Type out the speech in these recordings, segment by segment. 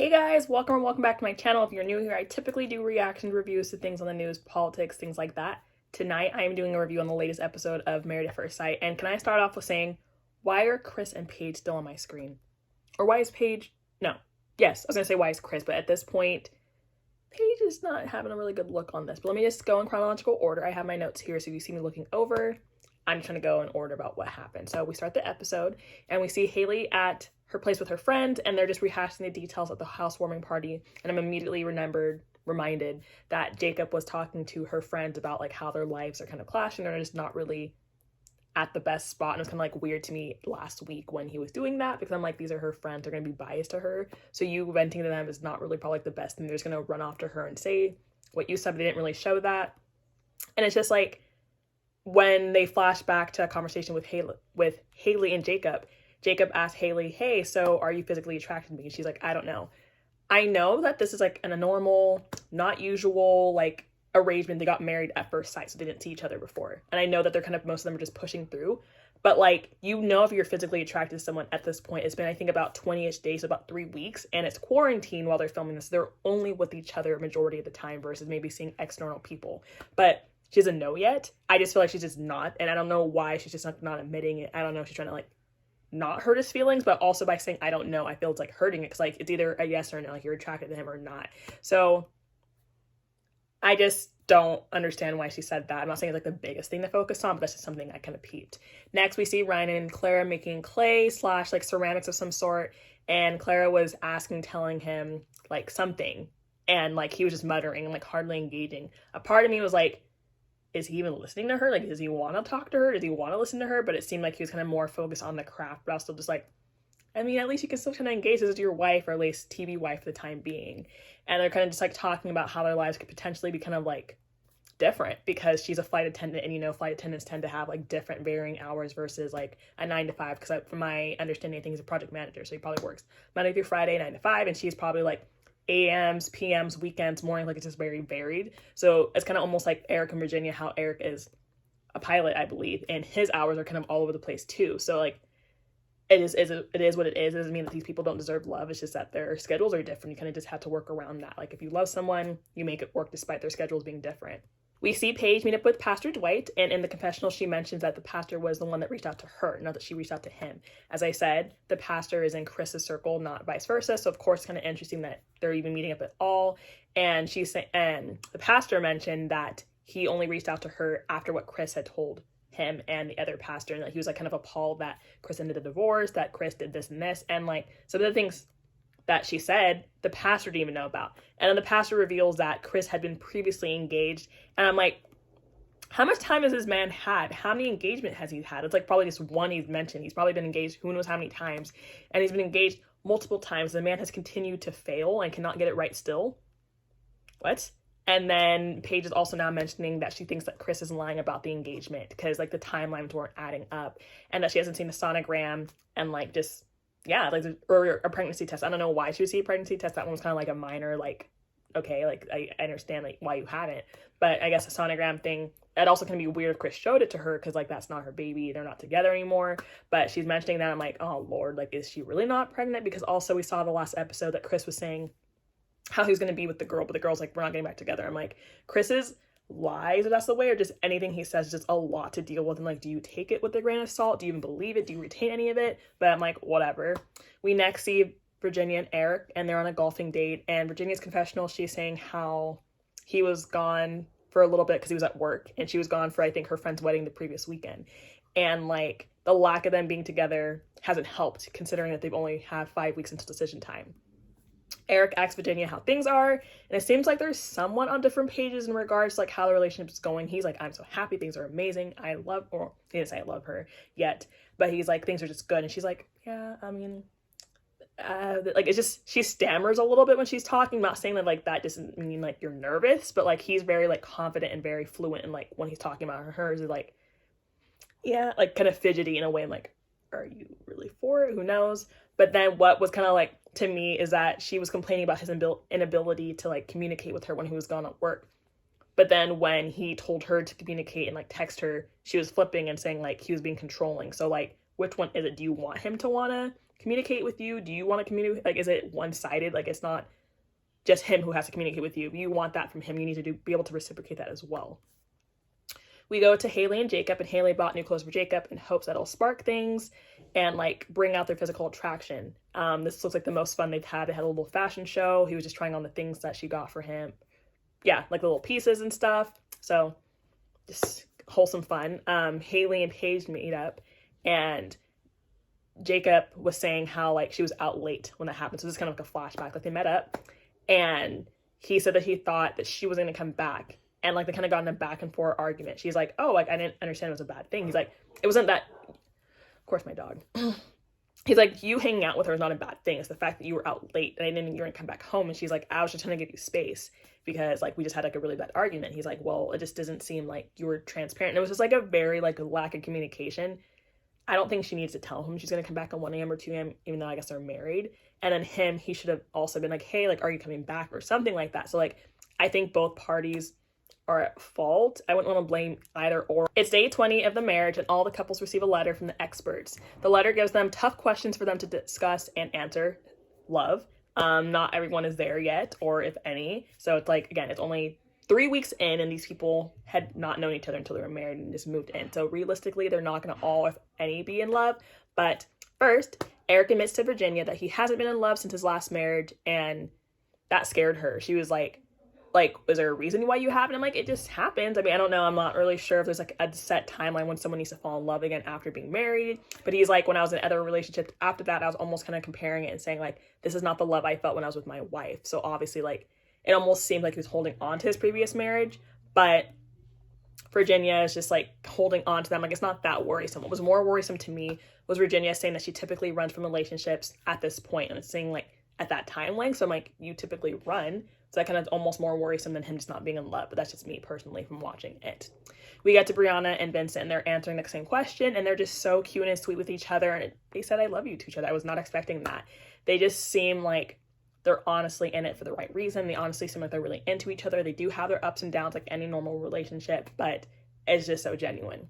Hey guys, welcome or welcome back to my channel. If you're new here, I typically do reaction reviews to things on the news, politics, things like that. Tonight, I am doing a review on the latest episode of Married at First Sight. And can I start off with saying, why are Chris and Paige still on my screen? Or why is Paige? No. Yes, I was going to say why is Chris, but at this point, Paige is not having a really good look on this. But let me just go in chronological order. I have my notes here, so if you see me looking over, I'm just trying to go in order about what happened. So we start the episode, and we see Haley at her place with her friend, and they're just rehashing the details of the housewarming party. And I'm immediately reminded that Jacob was talking to her friends about like how their lives are kind of clashing. They're just not really at the best spot. And it was kind of like weird to me last week when he was doing that, because I'm like, these are her friends, they're going to be biased to her. So you venting to them is not really probably like the best thing. They're just going to run off to her and say what you said, but they didn't really show that. And it's just like, when they flash back to a conversation with Haley and Jacob asked Haley, hey, so are you physically attracted to me? And she's like, I don't know. I know that this is like a normal, not usual, like arrangement. They got married at first sight, so they didn't see each other before. And I know that they're kind of, most of them are just pushing through. But like, you know, if you're physically attracted to someone at this point, it's been, I think, about 20-ish days, so about 3 weeks, and it's quarantine while they're filming this. They're only with each other majority of the time versus maybe seeing external people. But she doesn't know yet. I just feel like she's just not, and I don't know why she's just not admitting it. I don't know if she's trying to like not hurt his feelings, but also by saying I don't know, I feel it's like hurting it, because like it's either a yes or a no, like you're attracted to him or not. So I just don't understand why she said that. I'm not saying it's like the biggest thing to focus on, but that's just something I kind of peeped. Next, we see Ryan and Clara making clay / like ceramics of some sort, and Clara was telling him like something, and like he was just muttering and like hardly engaging. A part of me was like, is he even listening to her? Like, does he want to talk to her? Does he want to listen to her? But it seemed like he was kind of more focused on the craft, but I was still just like, I mean, at least you can still kind of engage. This is your wife, or at least TV wife for the time being. And they're kind of just like talking about how their lives could potentially be kind of like different, because she's a flight attendant, and you know, flight attendants tend to have like different varying hours versus like a 9 to 5. Because from my understanding, I think he's a project manager, so he probably works Monday through Friday, 9 to 5, and she's probably like AMs, PMs, weekends, morning, like it's just very varied. So it's kind of almost like Eric and Virginia, how Eric is a pilot, I believe, and his hours are kind of all over the place too. So like it is what it is. It doesn't mean that these people don't deserve love. It's just that their schedules are different. You kind of just have to work around that. Like if you love someone, you make it work despite their schedules being different. We see Paige meet up with Pastor Dwight, and in the confessional, she mentions that the pastor was the one that reached out to her, not that she reached out to him. As I said, the pastor is in Chris's circle, not vice versa. So of course, it's kind of interesting that they're even meeting up at all. And and the pastor mentioned that he only reached out to her after what Chris had told him and the other pastor, and that he was like kind of appalled that Chris ended the divorce, that Chris did this and this, and like some of the things that she said, the pastor didn't even know about. And then the pastor reveals that Chris had been previously engaged. And I'm like, how much time has this man had? How many engagement has he had? It's like probably just one he's mentioned. He's probably been engaged who knows how many times. And he's been engaged multiple times. The man has continued to fail and cannot get it right still. What? And then Paige is also now mentioning that she thinks that Chris is lying about the engagement, because like the timelines weren't adding up, and that she hasn't seen the sonogram, and like just, yeah, like or a pregnancy test. I don't know why she would see a pregnancy test. That one was kind of like a minor, like, okay, like I understand like why you haven't, but I guess the sonogram thing, it also can be weird if Chris showed it to her, because like that's not her baby, they're not together anymore. But she's mentioning that, I'm like, oh Lord, like is she really not pregnant? Because also we saw the last episode that Chris was saying how he was going to be with the girl, but the girl's like, we're not getting back together. I'm like, Chris's lies, if that's the way, or just anything he says is just a lot to deal with. And like, do you take it with a grain of salt? Do you even believe it? Do you retain any of it? But I'm like, whatever. We next see Virginia and Eric, and they're on a golfing date, and Virginia's confessional, she's saying how he was gone for a little bit because he was at work, and she was gone for, I think, her friend's wedding the previous weekend. And like the lack of them being together hasn't helped, considering that they've only had 5 weeks until decision time. Eric asks Virginia how things are, and it seems like they're somewhat on different pages in regards to like how the relationship is going. He's like, I'm so happy, things are amazing, I love, or he didn't say I love her yet, but he's like, things are just good. And she's like, yeah, I mean, like it's just, she stammers a little bit when she's talking. I'm not saying that like that doesn't mean like you're nervous, but like he's very like confident and very fluent, and like when he's talking about hers is like, yeah, like kind of fidgety in a way. I'm like, are you really for it? Who knows? But then what was kind of like to me is that she was complaining about his inability to like communicate with her when he was gone at work. But then when he told her to communicate and like text her, she was flipping and saying like he was being controlling. So like, which one is it? Do you want him to want to communicate with you? Do you want to communicate? Like, is it one-sided? Like, it's not just him who has to communicate with you. If you want that from him, you need to be able to reciprocate that as well. We go to Haley and Jacob, and Haley bought new clothes for Jacob in hopes that it'll spark things and like bring out their physical attraction. This looks like the most fun they've had. They had a little fashion show. He was just trying on the things that she got for him. Yeah, like the little pieces and stuff. So just wholesome fun. Haley and Paige meet up, and Jacob was saying how like she was out late when that happened. So this is kind of like a flashback. Like they met up, and he said that he thought that she was going to come back. And, like, they kind of got in a back and forth argument. She's like, oh, like, I didn't understand it was a bad thing. He's like, it wasn't that, of course, my dog. He's like, you hanging out with her is not a bad thing. It's the fact that you were out late and I didn't think you were going to come back home. And she's like, I was just trying to give you space because, like, we just had, like, a really bad argument. He's like, well, it just doesn't seem like you were transparent. And it was just, like, a very, like, lack of communication. I don't think she needs to tell him she's going to come back at 1 a.m. or 2 a.m., even though I guess they're married. And then he should have also been like, hey, like, are you coming back or something like that. So, like, I think both parties are at fault. I wouldn't want to blame either or. It's day 20 of the marriage, and all the couples receive a letter from the experts. The letter gives them tough questions for them to discuss and answer. Love. Not everyone is there yet, or if any. So it's like, again, it's only 3 weeks in, and these people had not known each other until they were married and just moved in. So realistically, they're not going to all, if any, be in love. But first, Eric admits to Virginia that he hasn't been in love since his last marriage, and that scared her. She was like, was there a reason why you haven't? I'm like, it just happens. I mean, I don't know. I'm not really sure if there's like a set timeline when someone needs to fall in love again after being married. But he's like, when I was in other relationships after that, I was almost kind of comparing it and saying like, this is not the love I felt when I was with my wife. So obviously like, it almost seemed like he was holding on to his previous marriage. But Virginia is just like holding on to them. Like, it's not that worrisome. What was more worrisome to me was Virginia saying that she typically runs from relationships at this point. And it's saying like at that time length. So I'm like, you typically run. So that kind of almost more worrisome than him just not being in love. But that's just me personally from watching it. We get to Brianna and Vincent, and they're answering the same question. And they're just so cute and sweet with each other. And they said, I love you to each other. I was not expecting that. They just seem like they're honestly in it for the right reason. They honestly seem like they're really into each other. They do have their ups and downs like any normal relationship. But it's just so genuine.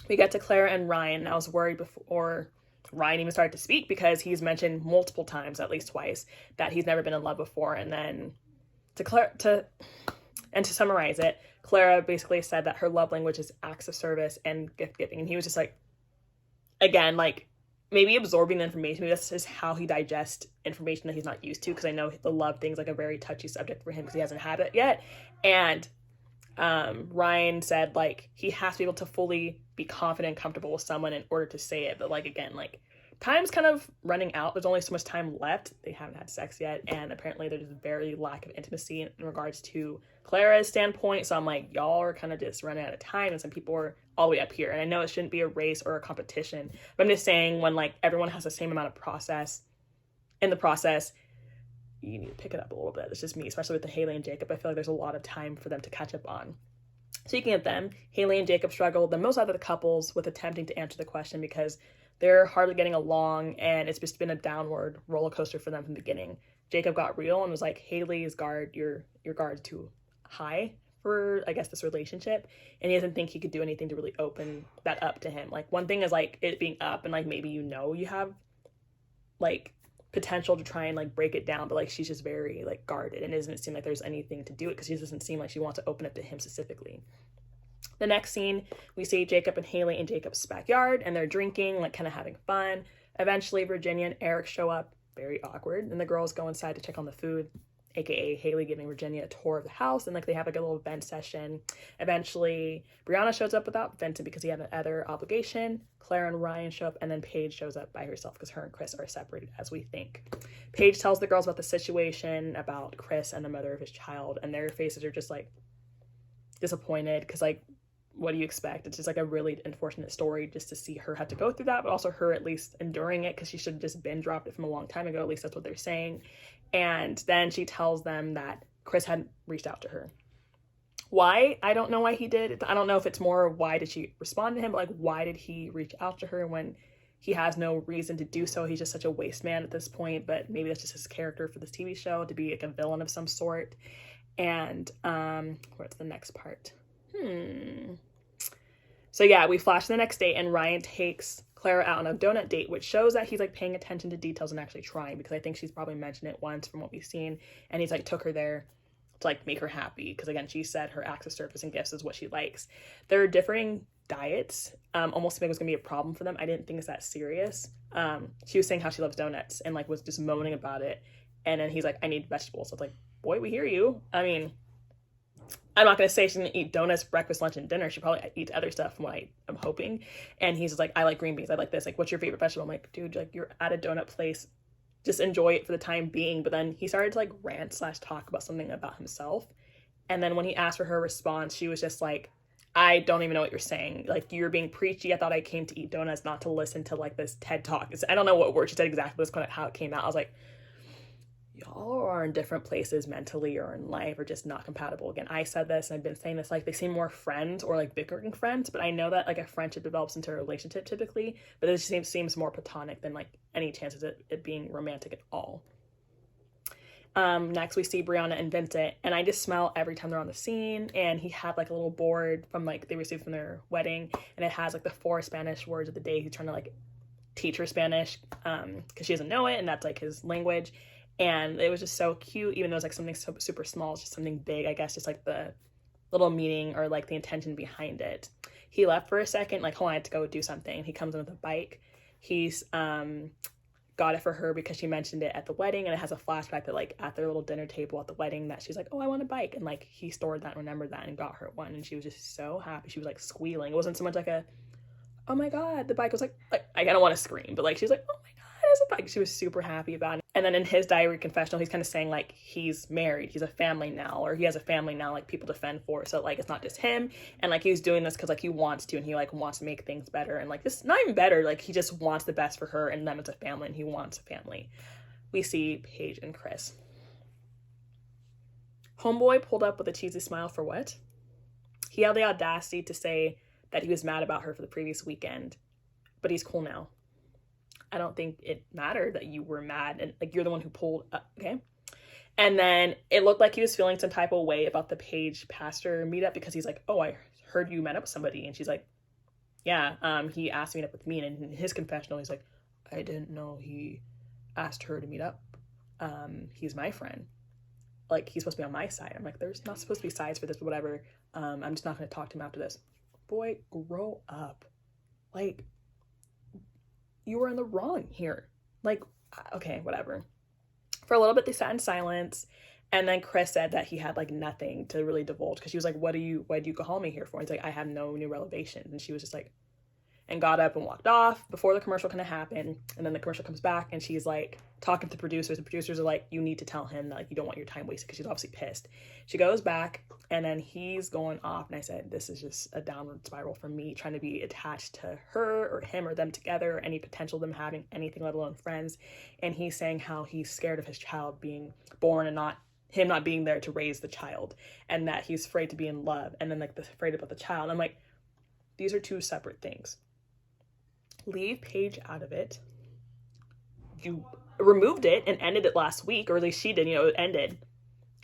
We get to Clara and Ryan. And I was worried before Ryan even started to speak because he's mentioned multiple times, at least twice, that he's never been in love before. And then to summarize it, Clara basically said that her love language is acts of service and gift giving. And he was just like, again, like maybe absorbing the information. Maybe that's just how he digests information that he's not used to. Because I know the love thing's like a very touchy subject for him because he hasn't had it yet. And Ryan said like he has to be able to fully be confident and comfortable with someone in order to say it. But like, again, like time's kind of running out. There's only so much time left. They haven't had sex yet. And apparently there's very lack of intimacy in regards to Clara's standpoint. So I'm like, y'all are kind of just running out of time. And some people are all the way up here. And I know it shouldn't be a race or a competition. But I'm just saying when like everyone has the same amount of process in the process, you need to pick it up a little bit. It's just me, especially with the Haley and Jacob. I feel like there's a lot of time for them to catch up on. Speaking of them, Haley and Jacob struggled the most out of the couples with attempting to answer the question because they're hardly getting along, and it's just been a downward roller coaster for them from the beginning. Jacob got real and was like, Haley's guard, your guard's too high for, I guess, this relationship. And he doesn't think he could do anything to really open that up to him. Like, one thing is, like, it being up and, like, maybe you have, like, potential to try and, like, break it down. But, like, she's just very, like, guarded. And it doesn't seem like there's anything to do it because she doesn't seem like she wants to open up to him specifically. The next scene, we see Jacob and Haley in Jacob's backyard, and they're drinking, like, kind of having fun. Eventually, Virginia and Eric show up, very awkward, and the girls go inside to check on the food, aka Haley giving Virginia a tour of the house, and, like, they have, like, a little vent session. Eventually, Brianna shows up without Vincent because he had another obligation. Clara and Ryan show up, and then Paige shows up by herself because her and Chris are separated, as we think. Paige tells the girls about the situation, about Chris and the mother of his child, and their faces are just, like, disappointed because, like, what do you expect? It's just like a really unfortunate story just to see her have to go through that, but also her at least enduring it because she should have just been dropped it from a long time ago. At least that's what they're saying. And then she tells them that Chris hadn't reached out to her. Why? I don't know why he did. I don't know if it's more why did she respond to him, but like why did he reach out to her when he has no reason to do so? He's just such a waste man at this point, but maybe that's just his character for this TV show, to be like a villain of some sort. And what's the next part? So yeah, we flash to the next day, and Ryan takes Clara out on a donut date, which shows that he's like paying attention to details and actually trying, because I think she's probably mentioned it once from what we've seen, and he's like took her there to like make her happy, because again, she said her acts of service and gifts is what she likes. There are differing diets, almost to make it was gonna be a problem for them. I didn't think it's that serious. She was saying how she loves donuts and like was just moaning about it, and then he's like, I need vegetables. So it's like, boy, we hear you. I mean, I'm not gonna say she's gonna eat donuts breakfast, lunch, and dinner. She probably eats other stuff from what I'm hoping. And he's just like, I like green beans, I like this, like what's your favorite vegetable? I'm like, dude, like you're at a donut place, just enjoy it for the time being. But then he started to like rant / talk about something about himself, and then when he asked for her response, she was just like, I don't even know what you're saying. Like, you're being preachy. I thought I came to eat donuts, not to listen to like this TED talk. I don't know what word she said exactly, but it's kind of how it came out. I was like, y'all are in different places mentally or in life, or just not compatible. Again, I said this and I've been saying this, like they seem more friends or like bickering friends, but I know that like a friendship develops into a relationship typically, but it just seems more platonic than like any chances of it being romantic at all. Next we see Brianna and Vincent, and I just smile every time they're on the scene. And he had like a little board from like they received from their wedding, and it has like the 4 Spanish words of the day. He's trying to like teach her Spanish because she doesn't know it, and that's like his language. And it was just so cute, even though it's like something so super small. It's just something big, I guess, just like the little meaning or like the intention behind it. He left for a second, like, hold on, I had to go do something. He comes in with a bike. He's got it for her because she mentioned it at the wedding, and it has a flashback that like at their little dinner table at the wedding that she's like, oh, I want a bike, and like he stored that, remembered that, and got her one, and she was just so happy. She was like squealing. It wasn't so much like a, oh my god, the bike. Was like I don't want to scream, but like she was like, oh my god, it's a bike. She was super happy about it. And then in his diary confessional, he's kind of saying like he's married, he's a family now, or he has a family now, like people to fend for. So like it's not just him, and like he's doing this because like he wants to, and he like wants to make things better, and like this not even better, like he just wants the best for her and them as a family, and he wants a family. We see Paige and Chris. Homeboy pulled up with a cheesy smile for what? He had the audacity to say that he was mad about her for the previous weekend, but he's cool now. I don't think it mattered that you were mad, and like you're the one who pulled up, okay? And then it looked like he was feeling some type of way about the Paige pastor meetup, because he's like, oh, I heard you met up with somebody. And she's like, yeah, he asked me to meet up with me. And in his confessional, he's like, I didn't know he asked her to meet up. He's my friend. Like, he's supposed to be on my side. I'm like, there's not supposed to be sides for this, but whatever. I'm just not going to talk to him after this. Boy, grow up. Like, you were in the wrong here. Like, okay, whatever. For a little bit, they sat in silence, and then Chris said that he had like nothing to really divulge, because she was like, why do you call me here for? And he's like, I have no new revelations. And she was just like, and got up and walked off before the commercial kind of happened. And then the commercial comes back, and she's like talking to the producers. The producers are like, you need to tell him that like you don't want your time wasted, because she's obviously pissed. She goes back, and then he's going off, and I said, this is just a downward spiral for me, trying to be attached to her or him or them together, or any potential of them having anything, let alone friends. And he's saying how he's scared of his child being born and not being there to raise the child, and that he's afraid to be in love, and then like afraid about the child. I'm like, these are two separate things. Leave Paige out of it. You removed it and ended it last week, or at least she did, it ended.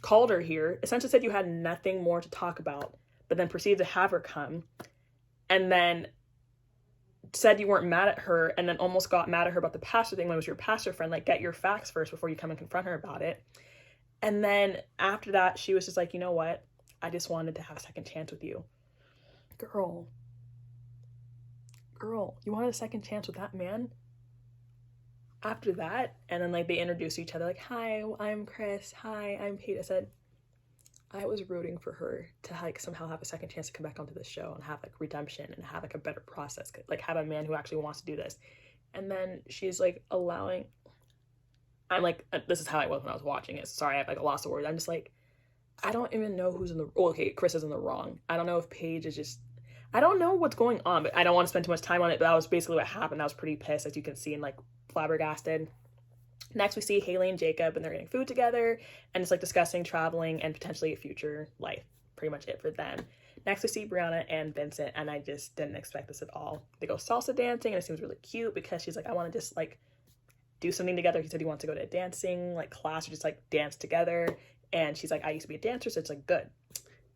Called her here, essentially said you had nothing more to talk about, but then proceeded to have her come, and then said you weren't mad at her, and then almost got mad at her about the pastor thing when it was your pastor friend. Like, get your facts first before you come and confront her about it. And then after that, she was just like, you know what? I just wanted to have a second chance with you. Girl, you wanted a second chance with that man? After that, and then like they introduced each other, like, hi, I'm Chris, hi, I'm Paige. I said, I was rooting for her to like somehow have a second chance to come back onto this show and have like redemption and have like a better process, like have a man who actually wants to do this. And then she's like allowing, I'm like, this is how I was when I was watching it. Sorry, I have like lost the words. I'm just like, I don't even know who's in the, okay, Chris is in the wrong. I don't know if Paige is just, I don't know what's going on, but I don't want to spend too much time on it, but that was basically what happened. I was pretty pissed, as you can see, and like flabbergasted. Next, we see Haley and Jacob, and they're eating food together, and it's like discussing traveling and potentially a future life. Pretty much it for them. Next, we see Brianna and Vincent, and I just didn't expect this at all. They go salsa dancing, and it seems really cute, because she's like, I want to just like do something together. He said he wants to go to a dancing like class, or just like dance together. And she's like, I used to be a dancer, so it's like good.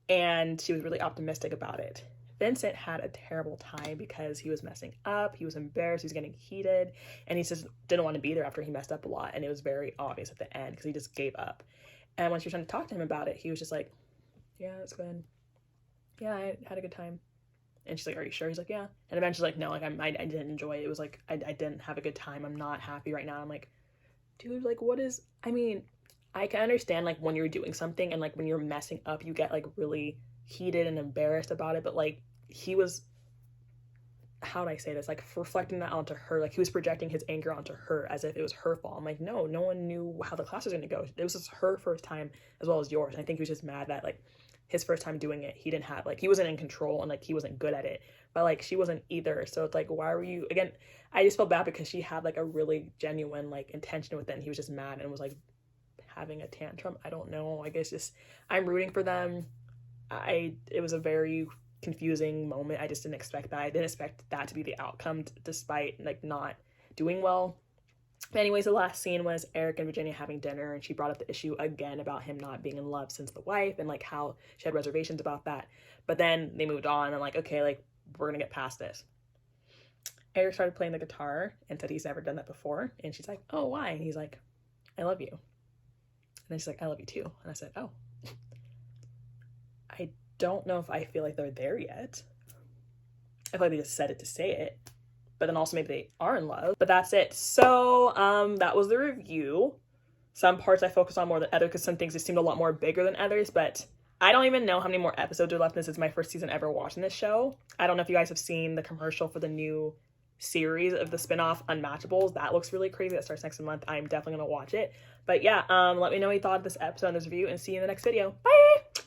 And she was really optimistic about it. Vincent had a terrible time because he was messing up, he was embarrassed, he was getting heated, and he just didn't want to be there after he messed up a lot, and it was very obvious at the end because he just gave up. And when she was trying to talk to him about it, he was just like, yeah, it's good. Yeah, I had a good time. And she's like, are you sure? He's like, yeah. And eventually, like, no, like, I didn't enjoy it. It was like, I didn't have a good time. I'm not happy right now. I'm like, dude, like, what is, I mean, I can understand, like, when you're doing something and, like, when you're messing up, you get, like, really heated and embarrassed about it. But, like, he was, how would I say this? Like, reflecting that onto her. Like, he was projecting his anger onto her as if it was her fault. I'm like, no one knew how the class was going to go. It was just her first time as well as yours. And I think he was just mad that, like, his first time doing it, he didn't have, like, he wasn't in control and, like, he wasn't good at it, but, like, she wasn't either. So it's like, why were you, again, I just felt bad because she had, like, a really genuine, like, intention with it, and he was just mad and was, like, having a tantrum. I don't know, I guess just, I'm rooting for them. It was a very confusing moment. I just didn't expect that. I didn't expect that to be the outcome, despite, like, not doing well. But anyways, the last scene was Eric and Virginia having dinner, and she brought up the issue again about him not being in love since the wife, and, like, how she had reservations about that. But then they moved on and, like, okay, like, we're gonna get past this. Eric started playing the guitar and said he's never done that before, and she's like, oh, why? And he's like, I love you. And then she's like, I love you too. And I said, oh, I don't know if I feel like they're there yet. I feel like they just said it to say it. But then also maybe they are in love. But that's it. So that was the review. Some parts I focused on more than others because some things just seemed a lot more bigger than others. But I don't even know how many more episodes are left. This is my first season ever watching this show. I don't know if you guys have seen the commercial for the new series of the spinoff Unmatchables. That looks really crazy. That starts next month. I'm definitely going to watch it. But yeah, let me know what you thought of this episode and this review, and see you in the next video. Bye!